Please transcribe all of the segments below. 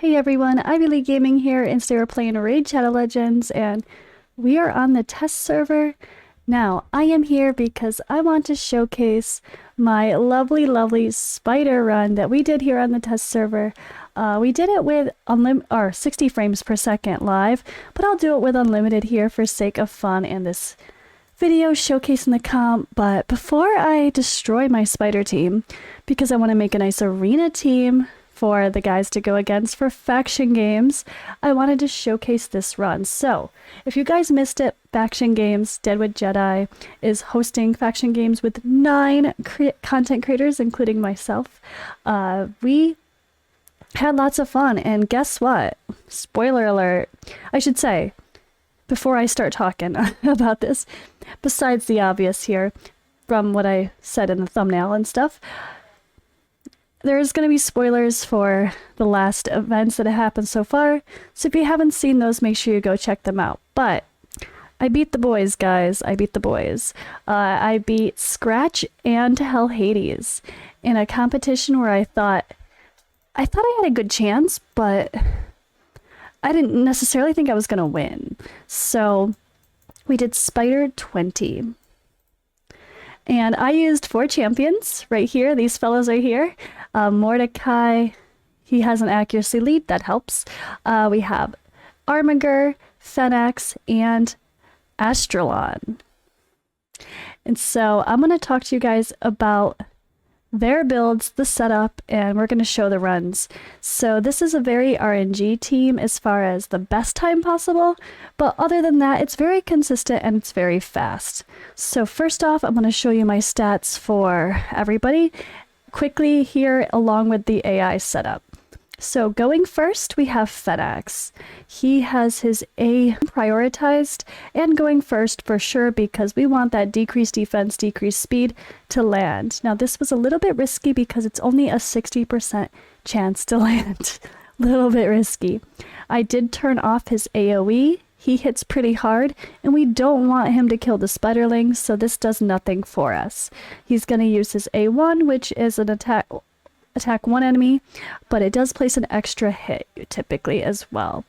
Hey everyone, Ivy League Gaming here, and today we're playing Raid Shadow Legends, and we are on the test server. Now, I am here because I want to showcase my lovely spider run that we did here on the test server. We did it with 60 frames per second live, but I'll do it with unlimited here for sake of fun and this video showcasing the comp. But before I destroy my spider team, because I want to make a nice arena team for the guys to go against for faction games, I wanted to showcase this run. So if you guys missed it, Faction Games Deadwood Jedi is hosting faction games with 9 content creators, including myself. We had lots of fun, and guess what? Spoiler alert. I should say, before I start talking about this, besides the obvious here from what I said in the thumbnail and stuff, there's going to be spoilers for the last events that have happened so far, so if you haven't seen those, make sure you go check them out. But I beat the boys, guys. I beat the boys. I beat Skratch and Hell Hades in a competition where I thought I had a good chance, but I didn't necessarily think I was going to win. So we did Spider 20. And I used 4 champions right here. These fellows right here. Mordecai, he has an accuracy lead. That helps. We have Armiger, Phoenix, and Astralon. And so I'm going to talk to you guys about their builds, the setup, and we're going to show the runs. So this is a very RNG team as far as the best time possible, but other than that, it's very consistent and it's very fast. So first off, I'm going to show you my stats for everybody quickly here along with the AI setup. So going first, we have Phoenix. He has his A prioritized and going first for sure because we want that decreased defense, decreased speed to land. Now this was a little bit risky because it's only a 60% chance to land. A little bit risky. I did turn off his AoE. He hits pretty hard and we don't want him to kill the spiderlings, so this does nothing for us. He's going to use his A1, which is an attack one enemy, but it does place an extra hit typically as well.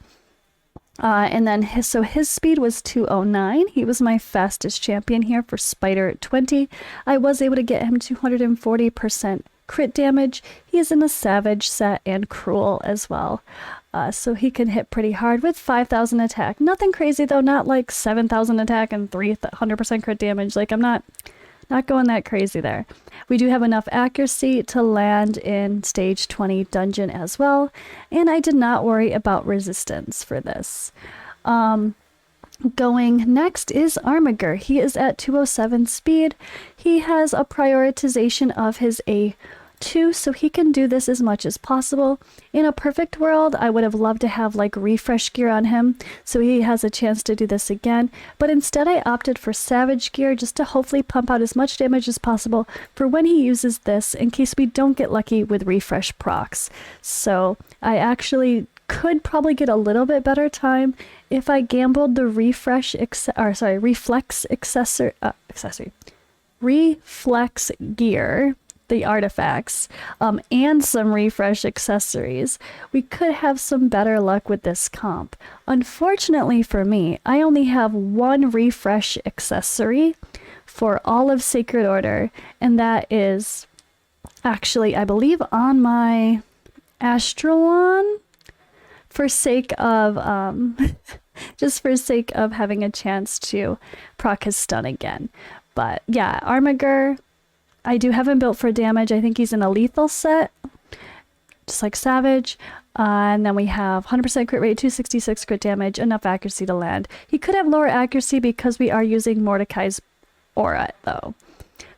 And then his speed was 209. He was my fastest champion here for Spider 20. I was able to get him 240% crit damage. He is in a Savage set and Cruel as well. So he can hit pretty hard with 5,000 attack. Nothing crazy though, not like 7,000 attack and 300% crit damage. Like I'm not going that crazy there. We do have enough accuracy to land in stage 20 dungeon as well, and I did not worry about resistance for this. Going next is Armiger. He is at 207 speed. He has a prioritization of his A2, so he can do this as much as possible. In a perfect world, I would have loved to have like refresh gear on him, so he has a chance to do this again, but instead I opted for Savage gear just to hopefully pump out as much damage as possible for when he uses this in case we don't get lucky with refresh procs. So I actually could probably get a little bit better time if I gambled the reflex gear, the artifacts, and some refresh accessories. We could have some better luck with this comp. Unfortunately for me, I only have 1 refresh accessory for all of Sacred Order, and that is actually, I believe, on my Astralon, for sake of just for sake of having a chance to proc his stun again. But yeah, Armiger, I do have him built for damage. I think he's in a lethal set, just like Savage. And then we have 100% crit rate, 266 crit damage, enough accuracy to land. He could have lower accuracy because we are using Mordecai's aura though.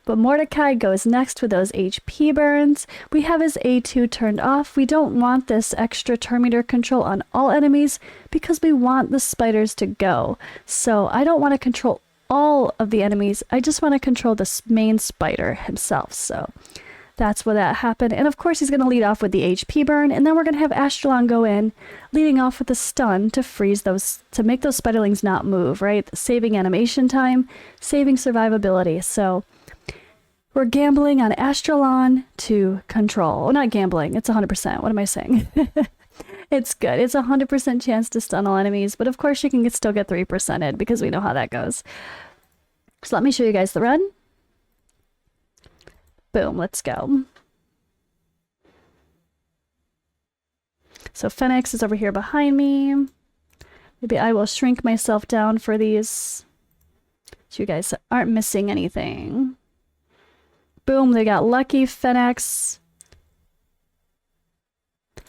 But Mordecai goes next with those HP burns. We have his A2 turned off. We don't want this extra turn meter control on all enemies because we want the spiders to go. So I don't want to control all of the enemies. I just want to control the main spider himself. So that's where that happened. And of course he's going to lead off with the HP burn, and then we're going to have Astralon go in, leading off with the stun to freeze those, to make those spiderlings not move, right? Saving animation time, saving survivability. So we're gambling on Astralon to control. Well, not gambling, it's 100%. What am I saying? It's good. It's 100% chance to stun all enemies, but of course you can still get 3%ed because we know how that goes. So let me show you guys the run. Boom, let's go. So Fenix is over here behind me. Maybe I will shrink myself down for these so you guys aren't missing anything. Boom, they got lucky. Fenix.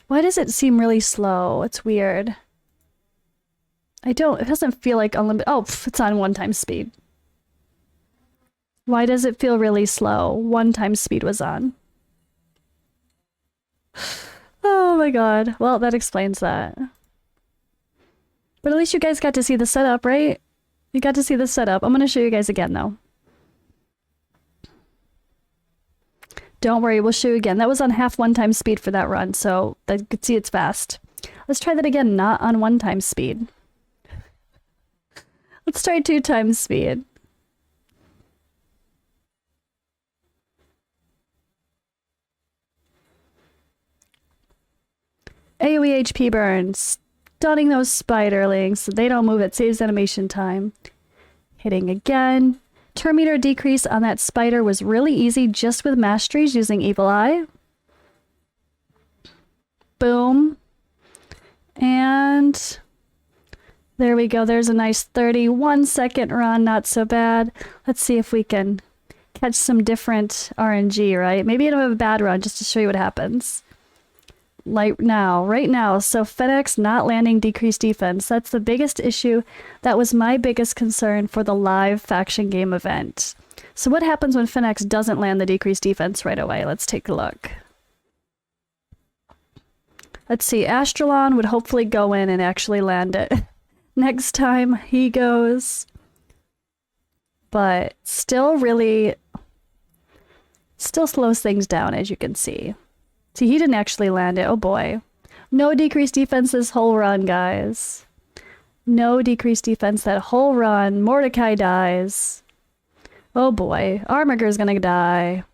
Why does it seem really slow? It's weird. It doesn't feel like unlimited. Oh, it's on 1x speed. Why does it feel really slow? 1x speed was on. Oh my god. Well, that explains that. But at least you guys got to see the setup, right? You got to see the setup. I'm going to show you guys again, though. Don't worry, we'll show you again. That was on half 1x speed for that run, so you could see it's fast. Let's try that again, not on 1x speed. Let's try 2x speed. AoE HP burns. Stunning those spiderlings so they don't move. It saves animation time. Hitting again. Turn meter decrease on that spider was really easy just with masteries using Evil Eye. Boom. And there we go. There's a nice 31-second run. Not so bad. Let's see if we can catch some different RNG, right? Maybe it'll have a bad run just to show you what happens. Right now. So Fenix not landing decreased defense. That's the biggest issue. That was my biggest concern for the live faction game event. So what happens when Fenix doesn't land the decreased defense right away? Let's take a look. Let's see. Astralon would hopefully go in and actually land it. Next time he goes. But still slows things down, as you can see. See, he didn't actually land it. Oh boy. No decreased defense this whole run, guys. No decreased defense that whole run. Mordecai dies. Oh boy. Armiger's gonna die.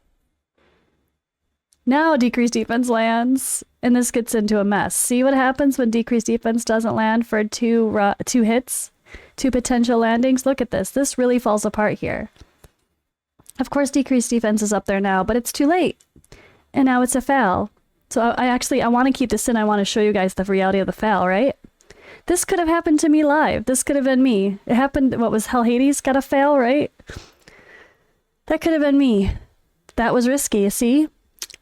Now decreased defense lands. And this gets into a mess. See what happens when decreased defense doesn't land for two hits? 2 potential landings? Look at this. This really falls apart here. Of course, decreased defense is up there now, but it's too late. And now it's a foul. So I want to keep this in. I want to show you guys the reality of the foul, right? This could have happened to me live. This could have been me. It happened, what was Hell Hades got a fail, right? That could have been me. That was risky, see?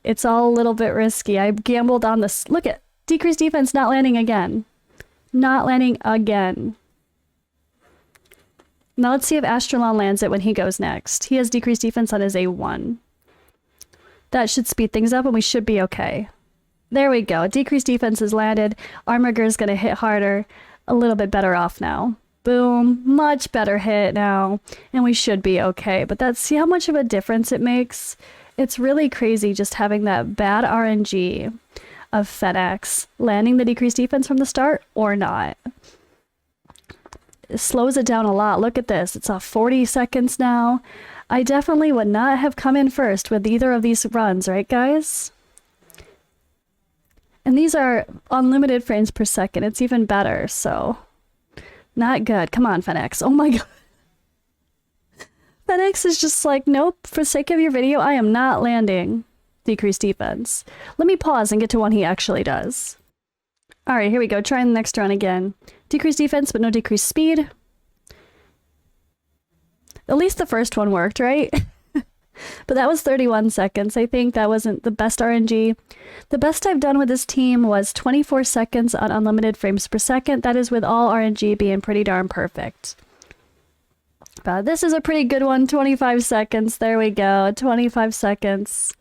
It's all a little bit risky. I gambled on this. Look at decreased defense not landing again. Not landing again. Now let's see if Astralon lands it when he goes next. He has decreased defense on his A1. That should speed things up and we should be okay. There we go. Decreased defense is landed. Armiger is going to hit harder. A little bit better off now. Boom. Much better hit now. And we should be okay. But see how much of a difference it makes? It's really crazy just having that bad RNG of Fenix landing the decreased defense from the start or not. It slows it down a lot. Look at this. It's off 40 seconds now. I definitely would not have come in first with either of these runs, right, guys? And these are unlimited frames per second. It's even better, so not good. Come on, Fenix. Oh my god. Fenix is just like, nope, for sake of your video, I am not landing decreased defense. Let me pause and get to one he actually does. All right, here we go. Trying the next run again. Decreased defense, but no decreased speed. At least the first one worked, right? But that was 31 seconds. I think that wasn't the best RNG. The best I've done with this team was 24 seconds on unlimited frames per second. That is with all RNG being pretty darn perfect. But this is a pretty good one. 25 seconds. There we go. 25 seconds.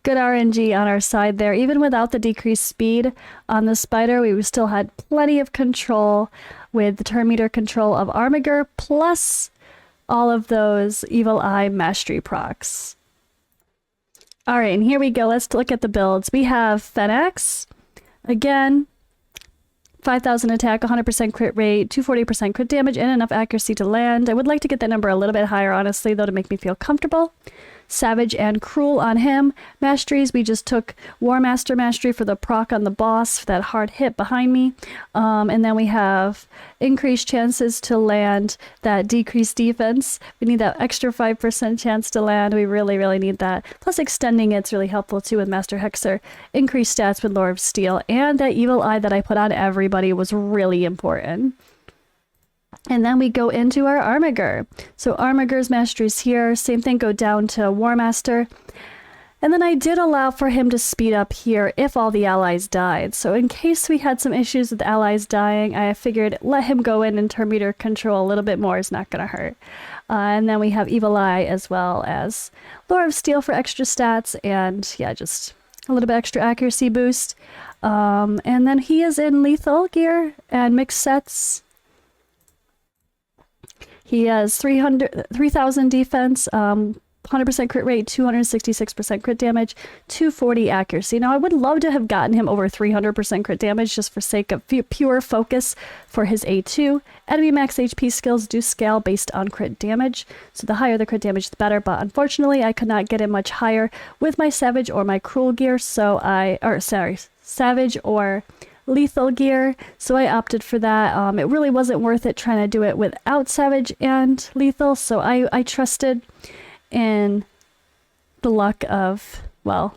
Good RNG on our side there. Even without the decreased speed on the spider, we still had plenty of control with the turn meter control of Armiger, plus all of those Evil Eye mastery procs. All right, and here we go. Let's look at the builds. We have Fenix. Again, 5,000 attack, 100% crit rate, 240% crit damage, and enough accuracy to land. I would like to get that number a little bit higher, honestly, though, to make me feel comfortable. Savage and Cruel on him. Masteries, we just took War Master Mastery for the proc on the boss for that hard hit behind me. And then we have increased chances to land, that decreased defense. We need that extra 5% chance to land. We really, really need that. Plus extending it's really helpful too with Master Hexer. Increased stats with Lore of Steel. And that Evil Eye that I put on everybody was really important. And then we go into our Armiger. So Armiger's masteries here. Same thing, go down to War Master. And then I did allow for him to speed up here if all the allies died. So in case we had some issues with the allies dying, I figured let him go in and turn meter control a little bit more is not going to hurt. And then we have Evil Eye as well as Lore of Steel for extra stats. And yeah, just a little bit extra accuracy boost. And then he is in lethal gear and mixed sets. He has 3,000 defense, 100% crit rate, 266% crit damage, 240 accuracy. Now, I would love to have gotten him over 300% crit damage just for sake of pure focus for his A2. Enemy max HP skills do scale based on crit damage, so the higher the crit damage, the better. But unfortunately, I could not get him much higher with my Savage or my Cruel gear, so Savage or lethal gear, so I opted for that. It really wasn't worth it trying to do it without Savage and lethal, so I trusted in the luck of, well,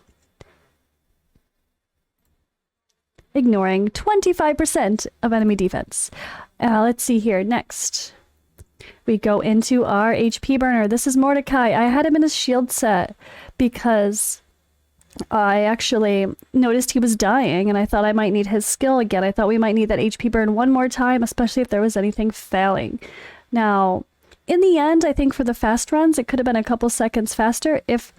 ignoring 25% of enemy defense. Let's see here. Next, we go into our HP burner. This is Mordecai. I had him in his shield set because I actually noticed he was dying, and I thought I might need his skill again. I thought we might need that HP burn one more time, especially if there was anything failing. Now, in the end, I think for the fast runs, it could have been a couple seconds faster if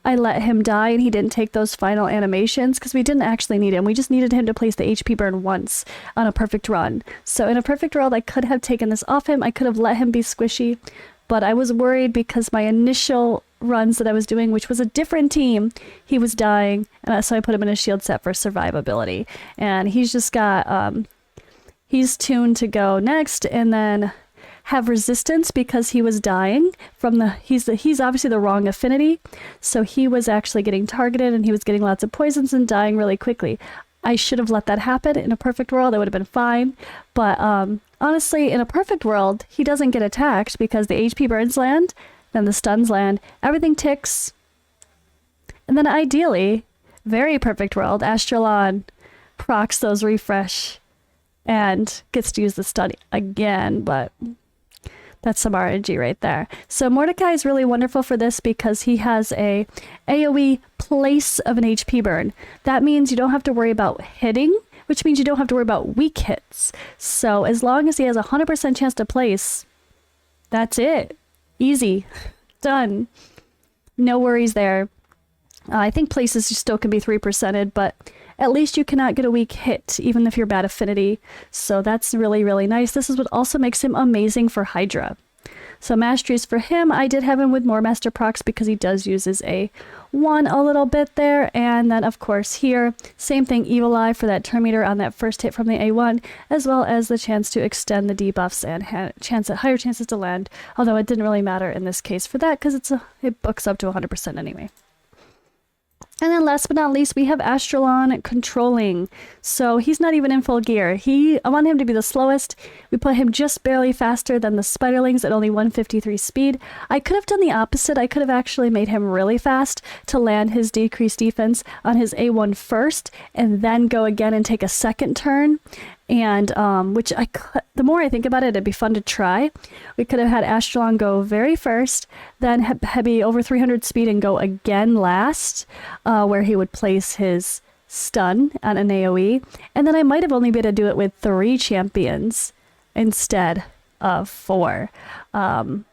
I let him die and he didn't take those final animations, because we didn't actually need him. We just needed him to place the HP burn once on a perfect run. So in a perfect world, I could have taken this off him. I could have let him be squishy, but I was worried because my initial runs that I was doing, which was a different team, he was dying, and so I put him in a shield set for survivability. And he's just got, he's tuned to go next, and then have resistance because he was dying from he's obviously the wrong affinity, so he was actually getting targeted and he was getting lots of poisons and dying really quickly. I should have let that happen. In a perfect world, it would have been fine, but honestly, in a perfect world, he doesn't get attacked because the HP burns land, then the stuns land, everything ticks, and then ideally, very perfect world, Astralon procs those refresh and gets to use the stun again, but that's some RNG right there. So Mordecai is really wonderful for this because he has a AoE place of an HP burn. That means you don't have to worry about hitting, which means you don't have to worry about weak hits. So as long as he has a 100% chance to place, that's it. Easy. Done. No worries there. I think places still can be 3%ed, but at least you cannot get a weak hit, even if you're bad affinity. So that's really, really nice. This is what also makes him amazing for Hydra. So masteries for him, I did have him with more master procs because he does use his A1 a little bit there. And then, of course, here, same thing, Evil Eye for that turn meter on that first hit from the A1, as well as the chance to extend the debuffs and higher chances to land. Although it didn't really matter in this case for that because it books up to 100% anyway. And then last but not least, we have Astralon controlling. So he's not even in full gear. I want him to be the slowest. We put him just barely faster than the Spiderlings at only 153 speed. I could have done the opposite. I could have actually made him really fast to land his decreased defense on his A1 first, and then go again and take a second turn. And the more I think about it, it'd be fun to try. We could have had Astralon go very first, then be over 300 speed and go again last, where he would place his stun on an AoE. And then I might have only been able to do it with 3 champions instead of 4. And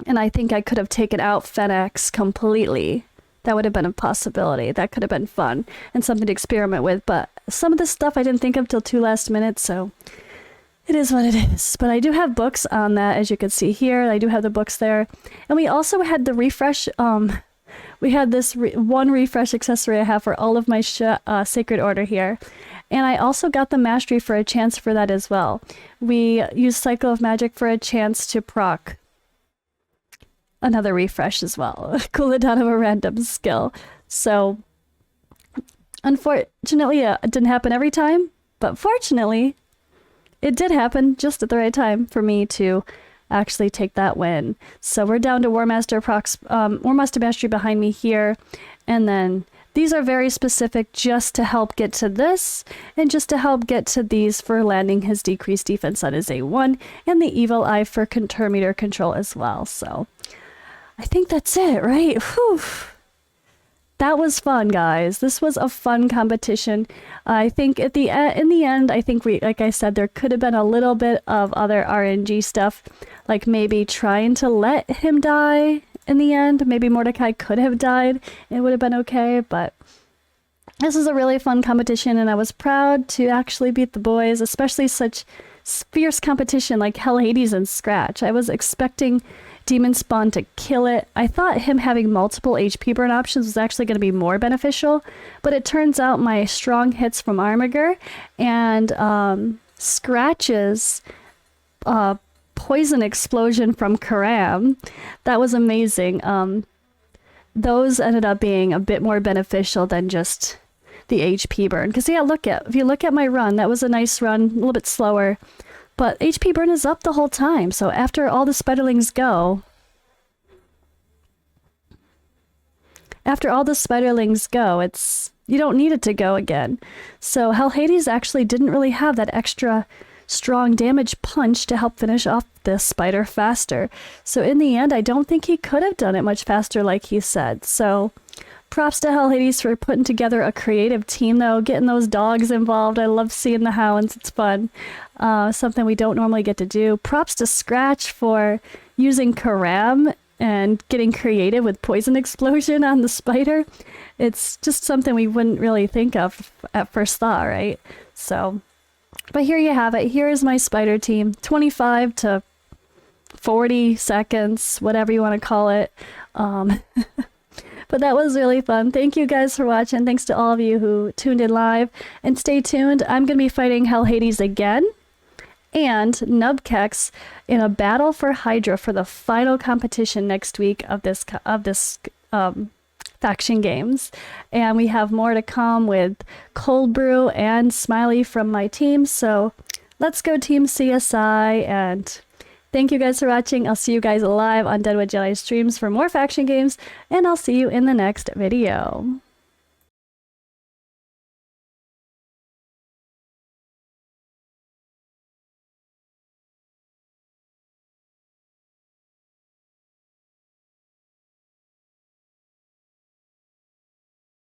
I think I could have taken out Fenix completely. That would have been a possibility. That could have been fun and something to experiment with. But some of this stuff I didn't think of till 2 last minute, so it is what it is. But I do have books on that, as you can see here. I do have the books there. And we also had the refresh we had this one refresh accessory I have for all of my Sacred Order here. And I also got the Mastery for a chance for that as well. We used Cycle of Magic for a chance to proc another refresh as well. Cool it down of a random skill. So, unfortunately, it didn't happen every time. But fortunately, it did happen just at the right time for me to actually take that win. So we're down to War Master Mastery behind me here. And then these are very specific just to help get to this and just to help get to these for landing his decreased defense on his A1 and the Evil Eye for turn meter control as well. So I think that's it, right? Whew. That was fun, guys. This was a fun competition. I think in the end, I think like I said, there could have been a little bit of other RNG stuff, like maybe trying to let him die in the end. Maybe Mordecai could have died. It would have been okay, but this is a really fun competition, and I was proud to actually beat the boys, especially such fierce competition like Hell Hades and Skratch. I was expecting Demon Spawn to kill it. I thought him having multiple HP burn options was actually going to be more beneficial, but it turns out my strong hits from Armiger and Skratch's poison explosion from Karam, that was amazing. Those ended up being a bit more beneficial than just the HP burn. Because yeah, if you look at my run, that was a nice run, a little bit slower. But HP burn is up the whole time, so after all the Spiderlings go, you don't need it to go again. So Hell Hades actually didn't really have that extra strong damage punch to help finish off this spider faster. So in the end, I don't think he could have done it much faster like he said. So props to Hell Hades for putting together a creative team, though, getting those dogs involved. I love seeing the hounds. It's fun. Something we don't normally get to do. Props to Skratch for using Karam and getting creative with poison explosion on the spider. It's just something we wouldn't really think of at first thought, right? So, but here you have it. Here is my spider team. 25 to 40 seconds, whatever you want to call it. But that was really fun. Thank you guys for watching. Thanks to all of you who tuned in live. And stay tuned. I'm going to be fighting Hell Hades again and Nubkex in a battle for Hydra for the final competition next week of this faction games. And we have more to come with Cold Brew and Smiley from my team. So let's go Team CSI, and thank you guys for watching. I'll see you guys live on Deadwood Jedi streams for more faction games, and I'll see you in the next video.